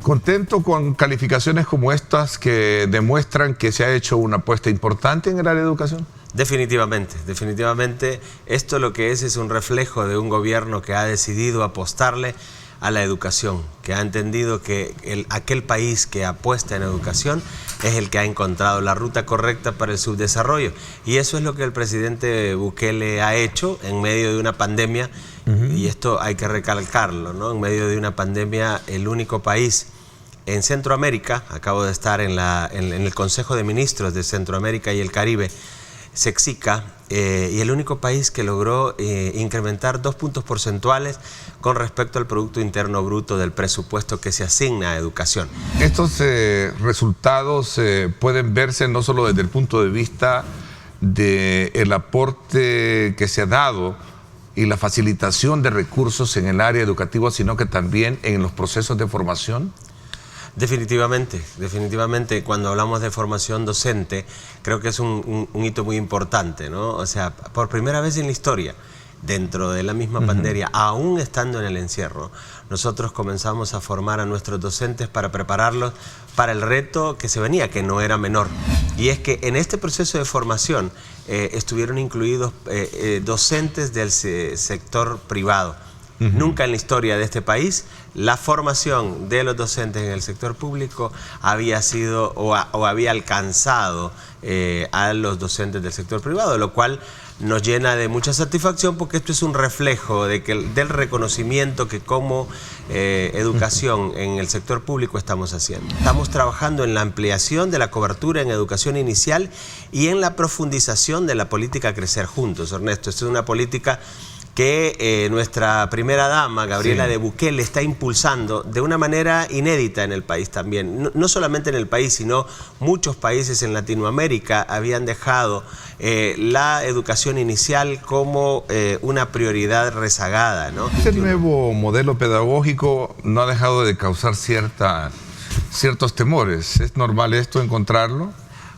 Contento con calificaciones como estas que demuestran que se ha hecho una apuesta importante en el área de educación. Definitivamente, definitivamente. Esto lo que es un reflejo de un gobierno que ha decidido apostarle a la educación, que ha entendido que aquel país que apuesta en educación es el que ha encontrado la ruta correcta para el subdesarrollo. Y eso es lo que el presidente Bukele ha hecho en medio de una pandemia, y esto hay que recalcarlo, ¿no? En medio de una pandemia, el único país en Centroamérica, acabo de estar en el Consejo de Ministros de Centroamérica y el Caribe, SECSICA, y el único país que logró incrementar 2 puntos porcentuales con respecto al Producto Interno Bruto del presupuesto que se asigna a educación. Estos resultados pueden verse no solo desde el punto de vista del aporte que se ha dado y la facilitación de recursos en el área educativa, sino que también en los procesos de formación. Definitivamente, definitivamente. Cuando hablamos de formación docente, creo que es un hito muy importante, ¿no? O sea, por primera vez en la historia, dentro de la misma pandemia, aún estando en el encierro, nosotros comenzamos a formar a nuestros docentes para prepararlos para el reto que se venía, que no era menor. Y es que en este proceso de formación estuvieron incluidos docentes del sector privado. Nunca en la historia de este país la formación de los docentes en el sector público había sido o había alcanzado a los docentes del sector privado, lo cual nos llena de mucha satisfacción, porque esto es un reflejo del reconocimiento que como educación en el sector público estamos haciendo. Estamos trabajando en la ampliación de la cobertura en educación inicial y en la profundización de la política Crecer Juntos, Ernesto. Esto es una política que nuestra primera dama, Gabriela de Bukele, está impulsando de una manera inédita en el país también. No solamente en el país, sino muchos países en Latinoamérica habían dejado la educación inicial como una prioridad rezagada, ¿no? Este nuevo modelo pedagógico no ha dejado de causar ciertos temores. ¿Es normal esto encontrarlo?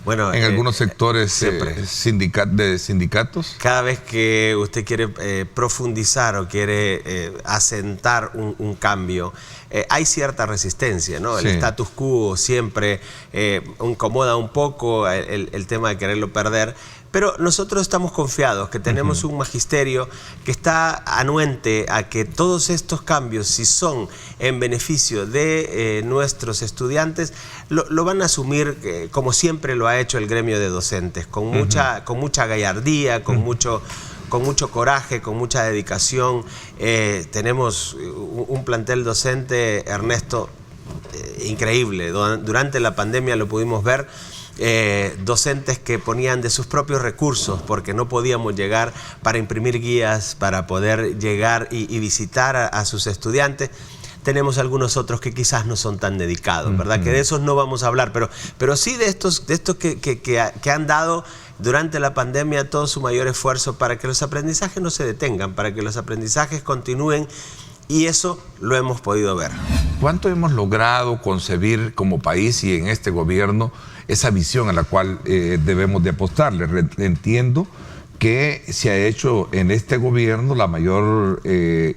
Bueno, en algunos sectores de sindicatos. Cada vez que usted quiere profundizar o quiere asentar un cambio, hay cierta resistencia, ¿no? El status quo siempre incomoda un poco el tema de quererlo perder. Pero nosotros estamos confiados que tenemos un magisterio que está anuente a que todos estos cambios, si son en beneficio de nuestros estudiantes, lo van a asumir como siempre lo ha hecho el gremio de docentes, con mucha gallardía, con mucho coraje, con mucha dedicación. Tenemos un plantel docente, Ernesto, increíble. Durante la pandemia lo pudimos ver. Docentes que ponían de sus propios recursos porque no podíamos llegar, para imprimir guías, para poder llegar y visitar a sus estudiantes. Tenemos algunos otros que quizás no son tan dedicados, ¿verdad? Que de esos no vamos a hablar, pero sí de estos que han dado durante la pandemia todo su mayor esfuerzo para que los aprendizajes no se detengan, para que los aprendizajes continúen, y eso lo hemos podido ver. ¿Cuánto hemos logrado concebir como país y en este gobierno esa visión a la cual debemos de apostarle? Entiendo que se ha hecho en este gobierno la mayor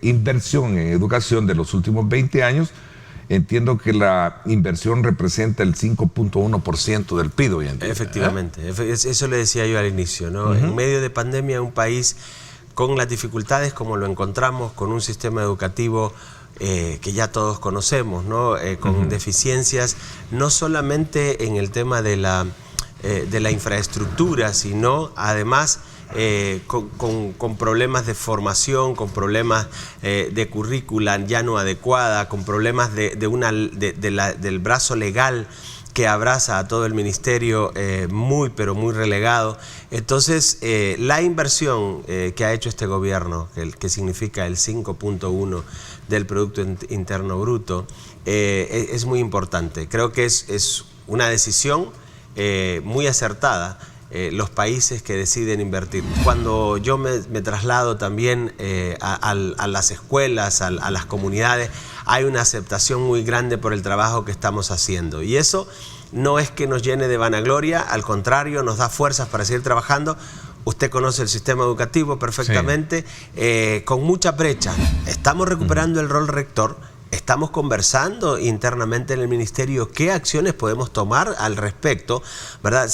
inversión en educación de los últimos 20 años. Entiendo que la inversión representa el 5.1% del PIB hoy en día. Efectivamente, eso le decía yo al inicio, ¿no? En medio de pandemia, un país con las dificultades como lo encontramos, con un sistema educativo que ya todos conocemos, ¿no? Con deficiencias, no solamente en el tema de la infraestructura, sino además con problemas de formación, con problemas de currícula ya no adecuada, con problemas del brazo legal que abraza a todo el ministerio, pero muy relegado. Entonces, la inversión que ha hecho este gobierno, que significa el 5.1 del Producto Interno Bruto, es muy importante. Creo que es una decisión muy acertada, los países que deciden invertir. Cuando yo me traslado también a las escuelas, a las comunidades, hay una aceptación muy grande por el trabajo que estamos haciendo. Y eso no es que nos llene de vanagloria, al contrario, nos da fuerzas para seguir trabajando. Usted conoce el sistema educativo perfectamente, con mucha brecha. Estamos recuperando el rol rector, estamos conversando internamente en el ministerio qué acciones podemos tomar al respecto, ¿verdad?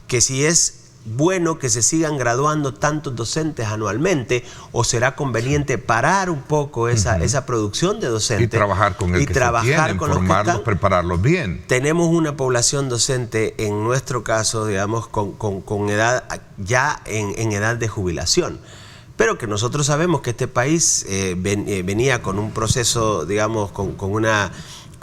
Que si es bueno que se sigan graduando tantos docentes anualmente, o será conveniente parar un poco esa producción de docentes. Y trabajar con el que se tienen, formarlos, prepararlos bien. Tenemos una población docente, en nuestro caso, digamos, con edad, ya en edad de jubilación. Pero que nosotros sabemos que este país venía con un proceso, digamos, con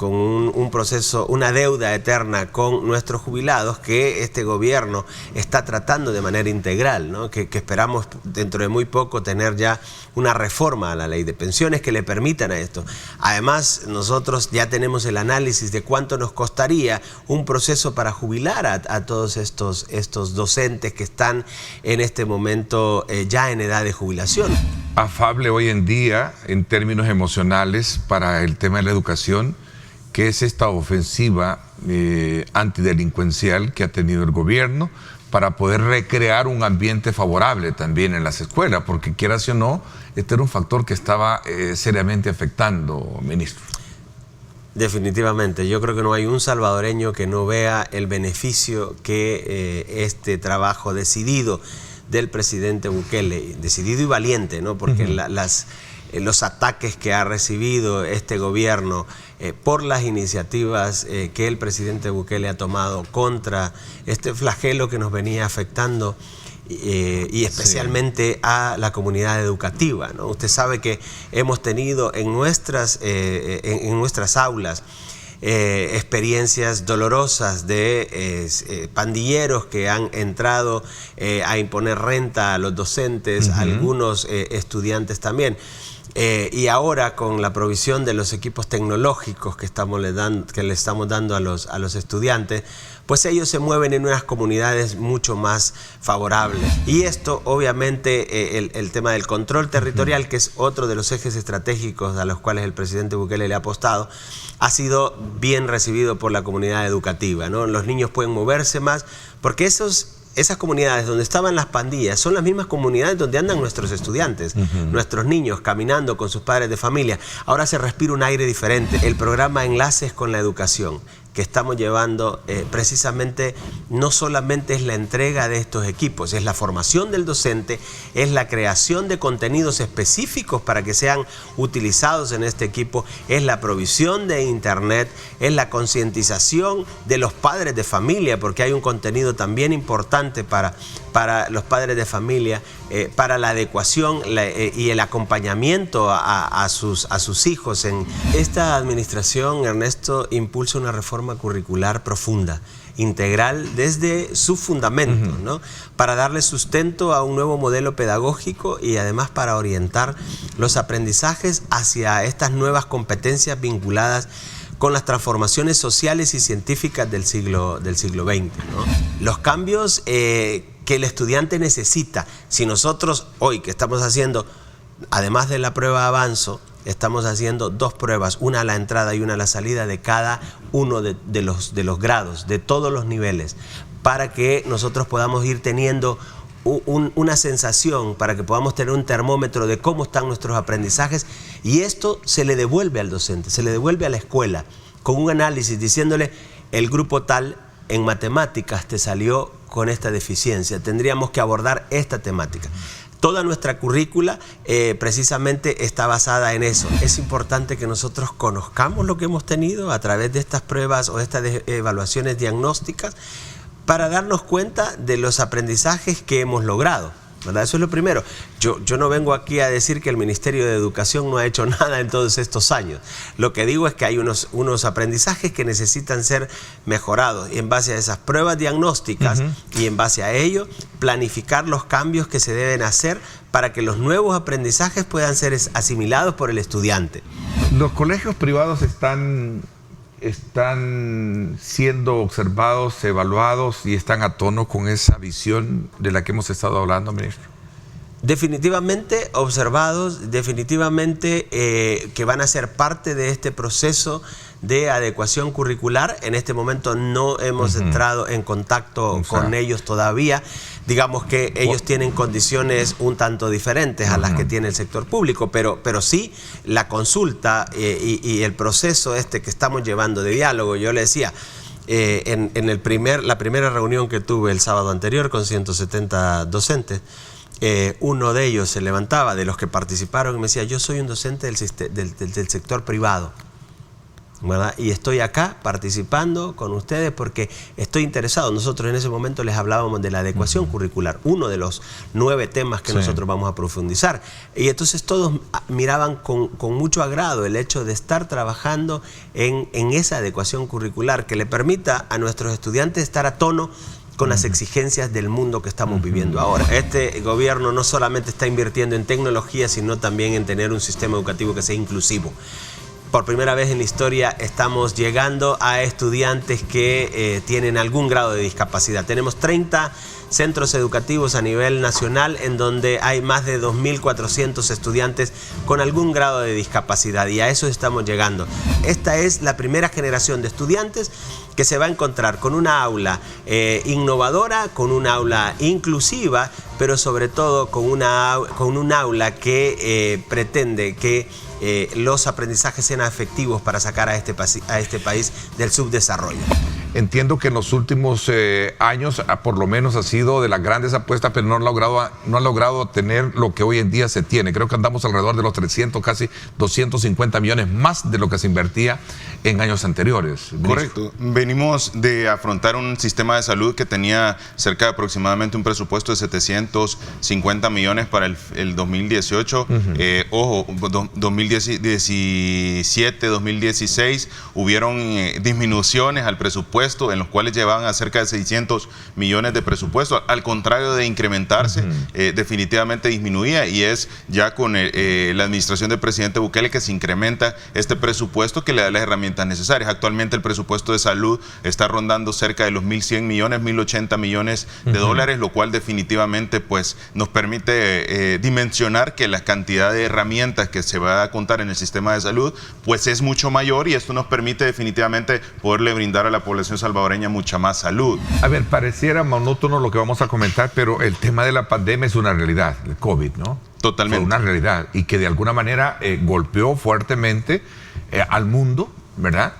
un proceso, una deuda eterna con nuestros jubilados, que este gobierno está tratando de manera integral, ¿no? Que esperamos dentro de muy poco tener ya una reforma a la ley de pensiones que le permitan a esto. Además, nosotros ya tenemos el análisis de cuánto nos costaría un proceso para jubilar a todos estos docentes que están en este momento ya en edad de jubilación. Afable hoy en día en términos emocionales para el tema de la educación, que es esta ofensiva antidelincuencial que ha tenido el gobierno para poder recrear un ambiente favorable también en las escuelas, porque quieras o no, este era un factor que estaba seriamente afectando, ministro. Definitivamente, yo creo que no hay un salvadoreño que no vea el beneficio que este trabajo decidido del presidente Bukele, decidido y valiente, ¿no? Porque los ataques que ha recibido este gobierno por las iniciativas que el presidente Bukele ha tomado contra este flagelo que nos venía afectando y especialmente a la comunidad educativa, ¿no? Usted sabe que hemos tenido en nuestras aulas experiencias dolorosas de pandilleros que han entrado a imponer renta a los docentes, a algunos estudiantes también. Y ahora con la provisión de los equipos tecnológicos que le estamos dando a los estudiantes, pues ellos se mueven en unas comunidades mucho más favorables. Y esto, obviamente, el tema del control territorial, que es otro de los ejes estratégicos a los cuales el presidente Bukele le ha apostado, ha sido bien recibido por la comunidad educativa, ¿no? Los niños pueden moverse más, porque esas comunidades donde estaban las pandillas son las mismas comunidades donde andan nuestros estudiantes, nuestros niños caminando con sus padres de familia. Ahora se respira un aire diferente. El programa Enlaces con la Educación que estamos llevando precisamente no solamente es la entrega de estos equipos, es la formación del docente, es la creación de contenidos específicos para que sean utilizados en este equipo, es la provisión de internet, es la concientización de los padres de familia, porque hay un contenido también importante para los padres de familia, para la adecuación y el acompañamiento a sus hijos. En esta administración, Ernesto, impulsa una reforma curricular profunda, integral desde su fundamento, ¿no? Para darle sustento a un nuevo modelo pedagógico y además para orientar los aprendizajes hacia estas nuevas competencias vinculadas con las transformaciones sociales y científicas del siglo XX, ¿no? Los cambios que el estudiante necesita. Si nosotros hoy que estamos haciendo, además de la prueba Avanzo, estamos haciendo 2 pruebas, una a la entrada y una a la salida de cada uno de los grados, de todos los niveles, para que nosotros podamos ir teniendo una sensación, para que podamos tener un termómetro de cómo están nuestros aprendizajes, y esto se le devuelve al docente, se le devuelve a la escuela, con un análisis diciéndole: el grupo tal en matemáticas te salió con esta deficiencia, tendríamos que abordar esta temática. Toda nuestra currícula precisamente está basada en eso. Es importante que nosotros conozcamos lo que hemos tenido a través de estas pruebas o estas evaluaciones diagnósticas para darnos cuenta de los aprendizajes que hemos logrado, ¿verdad? Eso es lo primero. Yo no vengo aquí a decir que el Ministerio de Educación no ha hecho nada en todos estos años. Lo que digo es que hay unos aprendizajes que necesitan ser mejorados, y en base a esas pruebas diagnósticas y en base a ello planificar los cambios que se deben hacer para que los nuevos aprendizajes puedan ser asimilados por el estudiante. Los colegios privados están siendo observados, evaluados y están a tono con esa visión de la que hemos estado hablando, ministro. Definitivamente observados, definitivamente que van a ser parte de este proceso de adecuación curricular. En este momento no hemos entrado en contacto con ellos todavía. Digamos que ellos tienen condiciones un tanto diferentes a las que tiene el sector público, pero sí la consulta y el proceso que estamos llevando de diálogo. Yo le decía, en la primera reunión que tuve el sábado anterior con 170 docentes, uno de ellos se levantaba, de los que participaron, y me decía: yo soy un docente del sector privado, ¿verdad? Y estoy acá participando con ustedes porque estoy interesado. Nosotros en ese momento les hablábamos de la adecuación curricular, uno de los 9 temas que nosotros vamos a profundizar. Y entonces todos miraban con mucho agrado el hecho de estar trabajando en esa adecuación curricular que le permita a nuestros estudiantes estar a tono con las exigencias del mundo que estamos viviendo ahora. Este gobierno no solamente está invirtiendo en tecnología, sino también en tener un sistema educativo que sea inclusivo. Por primera vez en la historia estamos llegando a estudiantes que tienen algún grado de discapacidad. Tenemos 30 centros educativos a nivel nacional en donde hay más de 2.400 estudiantes con algún grado de discapacidad, y a eso estamos llegando. Esta es la primera generación de estudiantes que se va a encontrar con una aula innovadora, con una aula inclusiva, pero sobre todo con un aula que pretende que los aprendizajes sean efectivos para sacar a este país del subdesarrollo. Entiendo que en los últimos años, por lo menos ha sido de las grandes apuestas, pero no ha logrado tener lo que hoy en día se tiene. Creo que andamos alrededor de los 300, casi 250 millones más de lo que se invertía en años anteriores. Correcto. Venimos de afrontar un sistema de salud que tenía cerca de aproximadamente un presupuesto de 750 millones para el 2018. Ojo, 2017, 2016 hubieron disminuciones al presupuesto, en los cuales llevaban a cerca de 600 millones de presupuesto. Al contrario de incrementarse, definitivamente disminuía, y es ya con la administración del presidente Bukele que se incrementa este presupuesto, que le da las herramientas necesarias. Actualmente el presupuesto de salud está rondando cerca de los 1.100 millones, 1.080 millones de dólares, lo cual definitivamente pues nos permite dimensionar que la cantidad de herramientas que se va a contar en el sistema de salud pues es mucho mayor, y esto nos permite definitivamente poderle brindar a la población salvadoreña mucha más salud. A ver, pareciera monótono lo que vamos a comentar, pero el tema de la pandemia es una realidad, el COVID, ¿no? Totalmente. Fue una realidad, y que de alguna manera golpeó fuertemente al mundo, ¿verdad?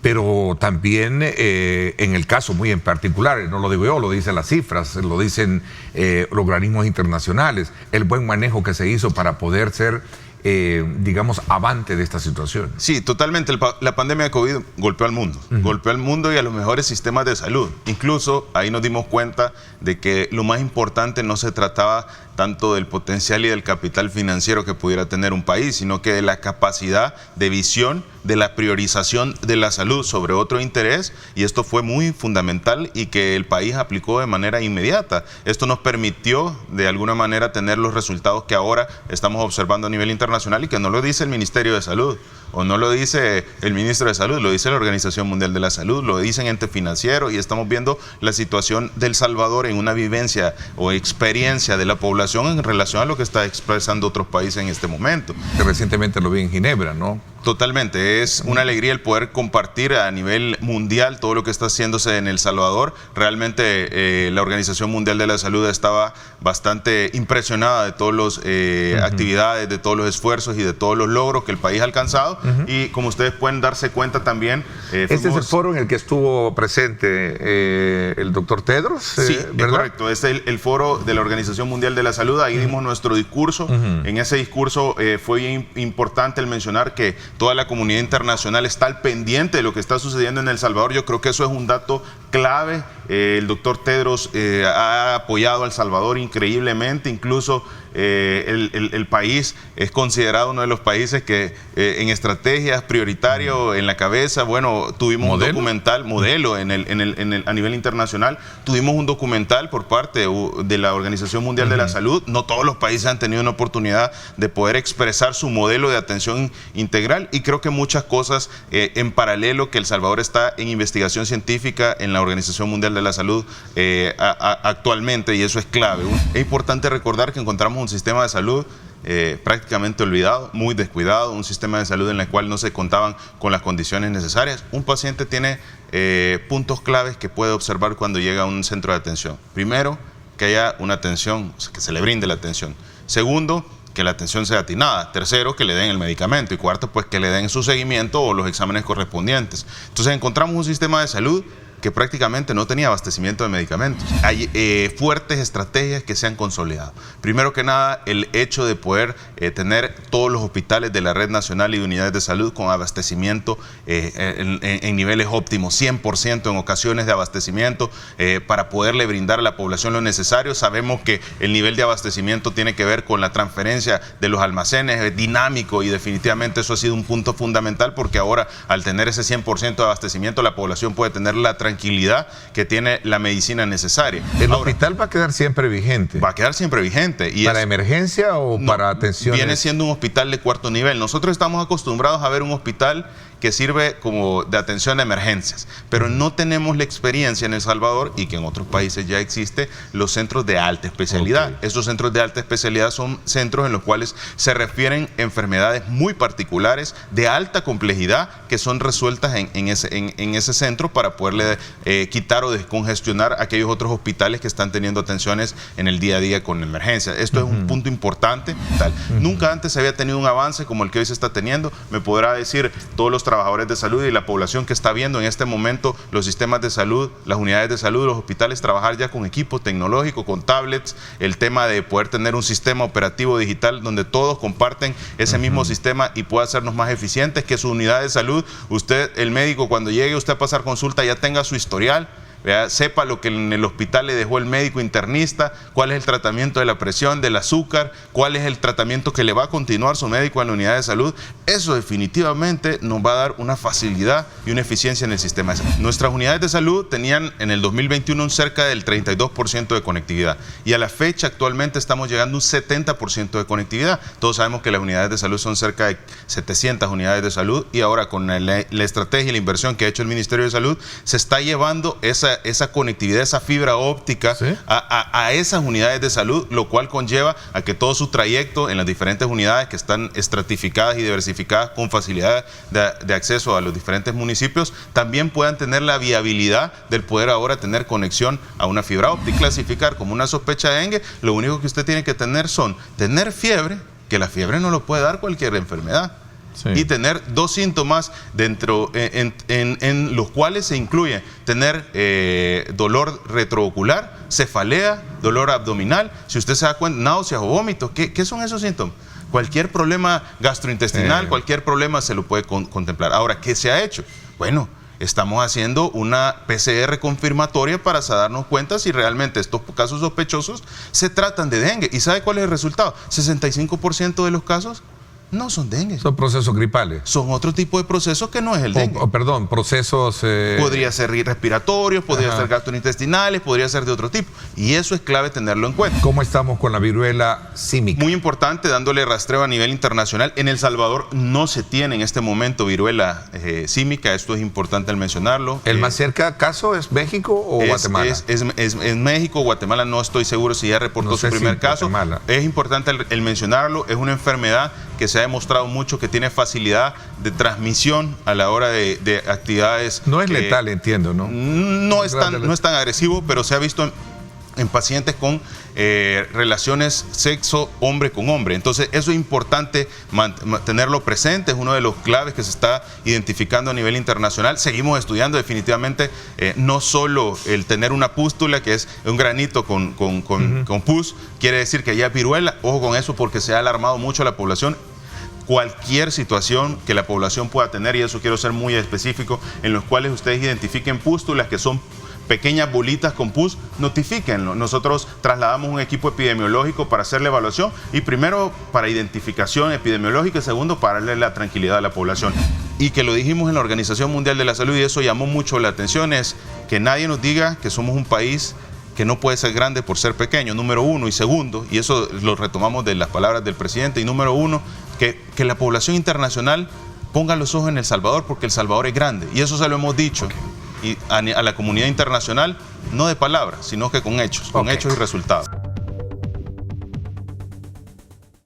Pero también en el caso muy en particular, no lo digo yo, lo dicen las cifras, lo dicen los organismos internacionales, el buen manejo que se hizo para poder ser digamos, avante de esta situación. Sí, totalmente. La pandemia de COVID golpeó al mundo. Golpeó al mundo y a los mejores sistemas de salud. Incluso ahí nos dimos cuenta de que lo más importante no se trataba tanto del potencial y del capital financiero que pudiera tener un país, sino que de la capacidad de visión, de la priorización de la salud sobre otro interés, y esto fue muy fundamental y que el país aplicó de manera inmediata. Esto nos permitió de alguna manera tener los resultados que ahora estamos observando a nivel internacional, y que no lo dice el Ministerio de Salud o no lo dice el Ministro de Salud, lo dice la Organización Mundial de la Salud, lo dicen entes financieros, y estamos viendo la situación de El Salvador en una vivencia o experiencia de la población en relación a lo que está expresando otros países en este momento. Recientemente lo vi en Ginebra, ¿no? Totalmente, es una alegría el poder compartir a nivel mundial todo lo que está haciéndose en El Salvador. Realmente la Organización Mundial de la Salud estaba bastante impresionada de todas las actividades, de todos los esfuerzos y de todos los logros que el país ha alcanzado. Y como ustedes pueden darse cuenta también... Este es el foro en el que estuvo presente el doctor Tedros, sí, ¿verdad? Correcto, es el foro de la Organización Mundial de la Salud. Ahí dimos nuestro discurso. En ese discurso fue bien importante el mencionar que toda la comunidad internacional está al pendiente de lo que está sucediendo en El Salvador. Yo creo que eso es un dato clave. El doctor Tedros ha apoyado a El Salvador increíblemente. Incluso el país es considerado uno de los países que en estrategias prioritarios en la cabeza. Bueno, tuvimos un documental modelo a nivel internacional. Tuvimos un documental por parte de la Organización Mundial de la Salud. No todos los países han tenido una oportunidad de poder expresar su modelo de atención integral, y creo que muchas cosas en paralelo, que El Salvador está en investigación científica en la Organización Mundial de la Salud actualmente, y eso es clave. Es importante recordar que encontramos un sistema de salud prácticamente olvidado, muy descuidado, un sistema de salud en el cual no se contaban con las condiciones necesarias. Un paciente tiene puntos claves que puede observar cuando llega a un centro de atención. Primero, que haya una atención, que se le brinde la atención. Segundo, que la atención sea atinada. Tercero, que le den el medicamento. Y cuarto, pues que le den su seguimiento o los exámenes correspondientes. Entonces encontramos un sistema de salud que prácticamente no tenía abastecimiento de medicamentos. Hay fuertes estrategias que se han consolidado. Primero que nada, el hecho de poder tener todos los hospitales de la Red Nacional y de Unidades de Salud con abastecimiento en niveles óptimos, 100% en ocasiones de abastecimiento, para poderle brindar a la población lo necesario. Sabemos que el nivel de abastecimiento tiene que ver con la transferencia de los almacenes, es dinámico, y definitivamente eso ha sido un punto fundamental, porque ahora, al tener ese 100% de abastecimiento, la población puede tener la tranquilidad que tiene la medicina necesaria. ¿El hospital va a quedar siempre vigente? Va a quedar siempre vigente. Y ¿Para emergencia o para atención? Viene siendo un hospital de cuarto nivel. Nosotros estamos acostumbrados a ver un hospital que sirve como de atención a emergencias, pero no tenemos la experiencia en El Salvador, y que en otros países ya existe, los centros de alta especialidad. Okay. Esos centros de alta especialidad son centros en los cuales se refieren enfermedades muy particulares, de alta complejidad, que son resueltas en ese centro para poderle quitar o descongestionar aquellos otros hospitales que están teniendo atenciones en el día a día con emergencia. Esto es un punto importante. Nunca antes se había tenido un avance como el que hoy se está teniendo. Me podrá decir todos los trabajadores de salud y la población que está viendo en este momento los sistemas de salud, las unidades de salud, los hospitales, trabajar ya con equipo tecnológico, con tablets, el tema de poder tener un sistema operativo digital donde todos comparten ese mismo sistema y pueda hacernos más eficientes, que su unidad de salud, usted, el médico, cuando llegue usted a pasar consulta, ya tenga su historial, ¿verdad? Sepa lo que en el hospital le dejó el médico internista, cuál es el tratamiento de la presión, del azúcar, cuál es el tratamiento que le va a continuar su médico en la unidad de salud. Eso definitivamente nos va a dar una facilidad y una eficiencia en el sistema de salud. Nuestras unidades de salud tenían en el 2021 cerca del 32% de conectividad, y a la fecha actualmente estamos llegando a un 70% de conectividad. Todos sabemos que las unidades de salud son cerca de 700 unidades de salud, y ahora con la estrategia y la inversión que ha hecho el Ministerio de Salud, se está llevando esa conectividad, esa fibra óptica, ¿sí?, a esas unidades de salud, lo cual conlleva a que todo su trayecto en las diferentes unidades que están estratificadas y diversificadas con facilidad de acceso a los diferentes municipios, también puedan tener la viabilidad del poder ahora tener conexión a una fibra óptica. Clasificar como una sospecha de dengue, lo único que usted tiene que tener son tener fiebre, que la fiebre no lo puede dar cualquier enfermedad. Sí. Y tener 2 síntomas dentro en los cuales se incluye tener dolor retroocular, cefalea, dolor abdominal, si usted se da cuenta, náuseas o vómitos. ¿Qué son esos síntomas? Cualquier problema gastrointestinal, cualquier problema se lo puede contemplar. Ahora, ¿qué se ha hecho? Bueno, estamos haciendo una PCR confirmatoria para darnos cuenta si realmente estos casos sospechosos se tratan de dengue. ¿Y sabe cuál es el resultado? 65% de los casos no son dengue. Son procesos gripales. Son otro tipo de procesos que no es el dengue. Perdón, procesos... Podría ser respiratorios, podría ser gastrointestinales, podría ser de otro tipo. Y eso es clave tenerlo en cuenta. ¿Cómo estamos con la viruela símica? Muy importante, dándole rastreo a nivel internacional. En El Salvador no se tiene en este momento viruela símica. Esto es importante al mencionarlo. ¿El más cerca caso es México o Guatemala? Es México. Guatemala no estoy seguro si ya reportó su primer caso. Es importante el mencionarlo. Es una enfermedad que se ha demostrado mucho que tiene facilidad de transmisión a la hora de actividades. No es letal, entiendo, ¿no? No es tan agresivo, pero se ha visto en pacientes con relaciones sexo hombre con hombre. Entonces eso es importante tenerlo presente, es uno de los claves que se está identificando a nivel internacional. Seguimos estudiando definitivamente, no solo el tener una pústula, que es un granito con pus, quiere decir que ya es viruela. Ojo con eso, porque se ha alarmado mucho a la población. Cualquier situación que la población pueda tener, y eso quiero ser muy específico, en los cuales ustedes identifiquen pústulas que son pequeñas bolitas con pus, notifíquenlo. Nosotros trasladamos un equipo epidemiológico para hacer la evaluación, y primero para identificación epidemiológica, y segundo para darle la tranquilidad a la población. Y que lo dijimos en la Organización Mundial de la Salud, y eso llamó mucho la atención, es que nadie nos diga que somos un país que no puede ser grande por ser pequeño, número uno, y segundo, y eso lo retomamos de las palabras del presidente, y número uno, que la población internacional ponga los ojos en El Salvador, porque El Salvador es grande, y eso se lo hemos dicho. Okay. Y a la comunidad internacional, no de palabras, sino que con hechos y resultados.